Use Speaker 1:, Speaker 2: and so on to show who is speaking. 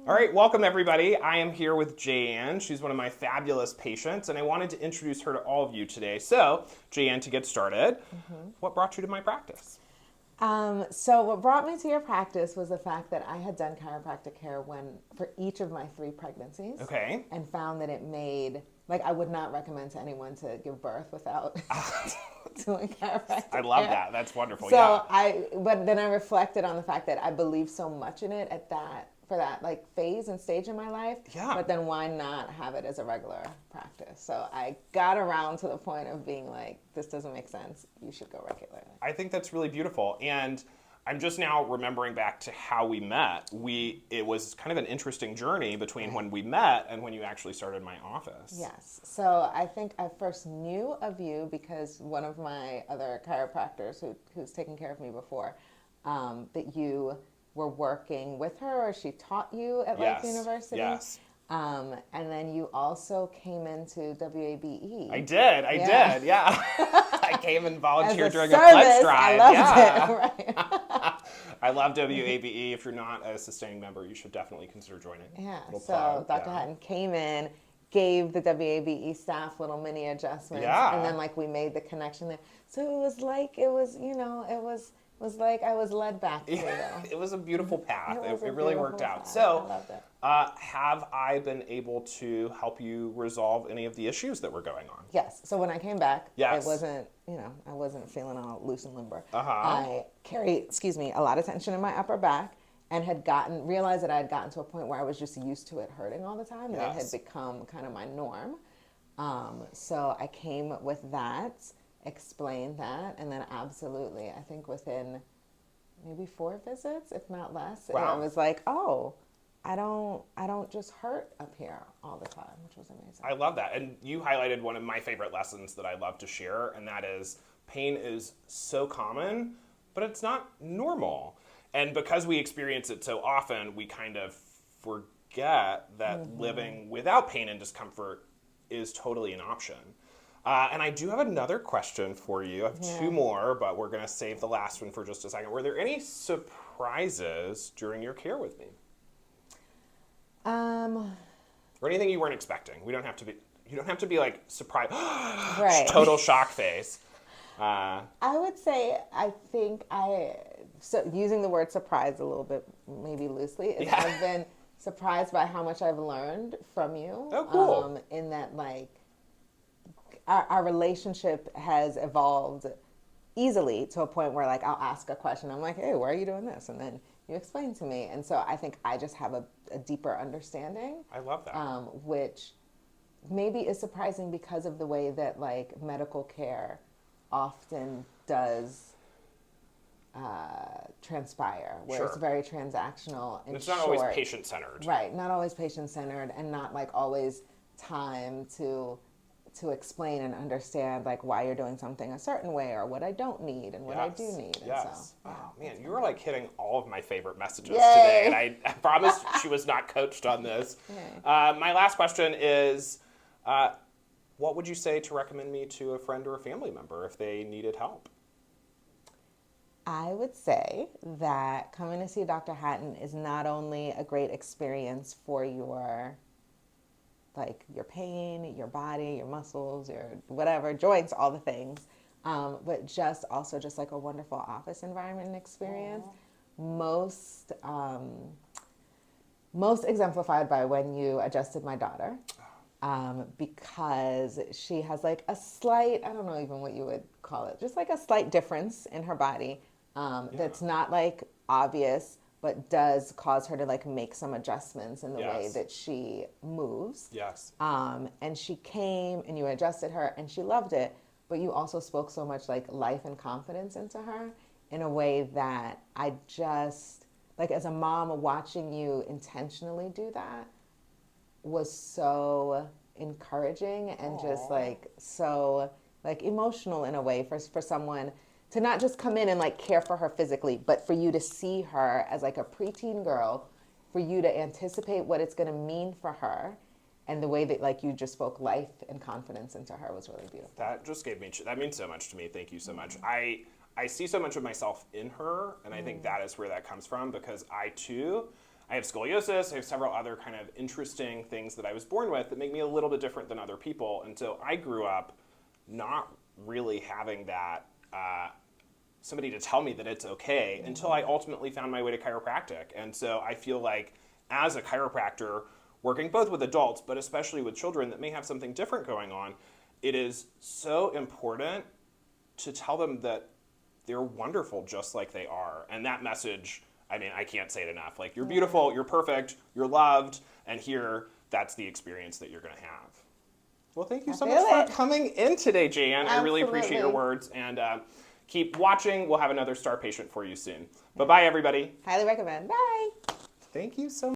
Speaker 1: All right, welcome everybody. I am here with Jeanne. She's one of my fabulous patients, and I wanted to introduce her to all of you today. So, Jeanne, to get started, what brought you to my practice?
Speaker 2: So what brought me to your practice was the fact that I had done chiropractic care for each of my 3 pregnancies.
Speaker 1: Okay.
Speaker 2: And found that it made, I would not recommend to anyone to give birth without doing chiropractic
Speaker 1: I love
Speaker 2: care.
Speaker 1: that. That's wonderful.
Speaker 2: So
Speaker 1: Yeah.
Speaker 2: but then I reflected on the fact that I believe so much in it for that phase and stage in my life.
Speaker 1: Yeah.
Speaker 2: But then why not have it as a regular practice? So I got around to the point of being like, this doesn't make sense. You should go regularly.
Speaker 1: I think that's really beautiful. And I'm just now remembering back to how we met. It was kind of an interesting journey between when we met and when you actually started my office.
Speaker 2: Yes. So I think I first knew of you because one of my other chiropractors who's taken care of me before, that you were working with her or she taught you at Life University.
Speaker 1: Yes.
Speaker 2: And then you also came into WABE.
Speaker 1: I did. Yeah. I came and volunteered during a
Speaker 2: service,
Speaker 1: pledge drive.
Speaker 2: I loved it. Right.
Speaker 1: I love WABE. If you're not a sustaining member, you should definitely consider joining.
Speaker 2: Yeah.
Speaker 1: Little
Speaker 2: So
Speaker 1: plug.
Speaker 2: Dr. Hatton came in, gave the WABE staff little mini adjustments, and then we made the connection there. So it was like it was like I was led back to you.
Speaker 1: It was a beautiful path. It really
Speaker 2: beautiful
Speaker 1: worked out.
Speaker 2: path.
Speaker 1: So,
Speaker 2: I loved it.
Speaker 1: have I been able to help you resolve any of the issues that were going on?
Speaker 2: Yes. So when I came back,
Speaker 1: Yes.
Speaker 2: it wasn't, I wasn't feeling all loose and limber.
Speaker 1: Uh-huh.
Speaker 2: I carried, a lot of tension in my upper back and realized that I had gotten to a point where I was just used to it hurting all the time. And it had become kind of my norm. So I came with that, explained that, and then absolutely, I think within maybe 4 visits, if not less,
Speaker 1: Wow.
Speaker 2: I was like, oh, I don't just hurt up here all the time, which was amazing.
Speaker 1: I love that. And you highlighted one of my favorite lessons that I love to share, and that is pain is so common, but it's not normal. And because we experience it so often, we kind of forget that living without pain and discomfort is totally an option. And I do have another question for you. I have 2 more, but we're going to save the last one for just a second. Were there any surprises during your care with me? Or anything you weren't expecting? You don't have to be like surprised,
Speaker 2: Right.
Speaker 1: total shock face.
Speaker 2: I would say so using the word surprise a little bit maybe loosely, is I've been surprised by how much I've learned from you.
Speaker 1: Oh, cool.
Speaker 2: In that our relationship has evolved easily to a point where I'll ask a question. I'm like, hey, why are you doing this? And then you explain to me. And so I think I just have a deeper understanding.
Speaker 1: I love that.
Speaker 2: Which maybe is surprising because of the way that medical care often does transpire, where it's very transactional and
Speaker 1: it's not always patient-centered.
Speaker 2: Right, not always patient-centered, and not always time to explain and understand why you're doing something a certain way or what I don't need and what I do need. And
Speaker 1: Yes.
Speaker 2: So,
Speaker 1: Oh man, you were hitting all of my favorite messages
Speaker 2: Yay.
Speaker 1: today, and I promise she was not coached on this. My last question is, what would you say to recommend me to a friend or a family member if they needed help?
Speaker 2: I would say that coming to see Dr. Hatton is not only a great experience for your pain, your body, your muscles, your whatever, joints, all the things, but just a wonderful office environment and experience. Most exemplified by when you adjusted my daughter, because she has a slight, I don't know even what you would call it, just a slight difference in her body that's not obvious, but does cause her to make some adjustments in the way that she moves.
Speaker 1: Yes.
Speaker 2: And she came and you adjusted her and she loved it, but you also spoke so much life and confidence into her in a way that I just, as a mom, watching you intentionally do that was so encouraging and just so emotional in a way for someone to not just come in and care for her physically, but for you to see her as a preteen girl, for you to anticipate what it's going to mean for her, and the way that you just spoke life and confidence into her was really beautiful.
Speaker 1: That just gave me, that means so much to me. Thank you so much. I see so much of myself in her, and I think that is where that comes from, because I too, I have scoliosis, I have several other kind of interesting things that I was born with that make me a little bit different than other people. And so I grew up not really having that, somebody to tell me that it's okay until I ultimately found my way to chiropractic. And so I feel like as a chiropractor, working both with adults, but especially with children that may have something different going on, it is so important to tell them that they're wonderful just like they are. And that message, I mean, I can't say it enough. Like, you're beautiful, you're perfect, you're loved, and here, that's the experience that you're going to have. Well, thank you so much for coming in today, Jeanne. I really appreciate your words. And keep watching. We'll have another star patient for you soon. Bye-bye, everybody.
Speaker 2: Highly recommend. Bye.
Speaker 1: Thank you so much.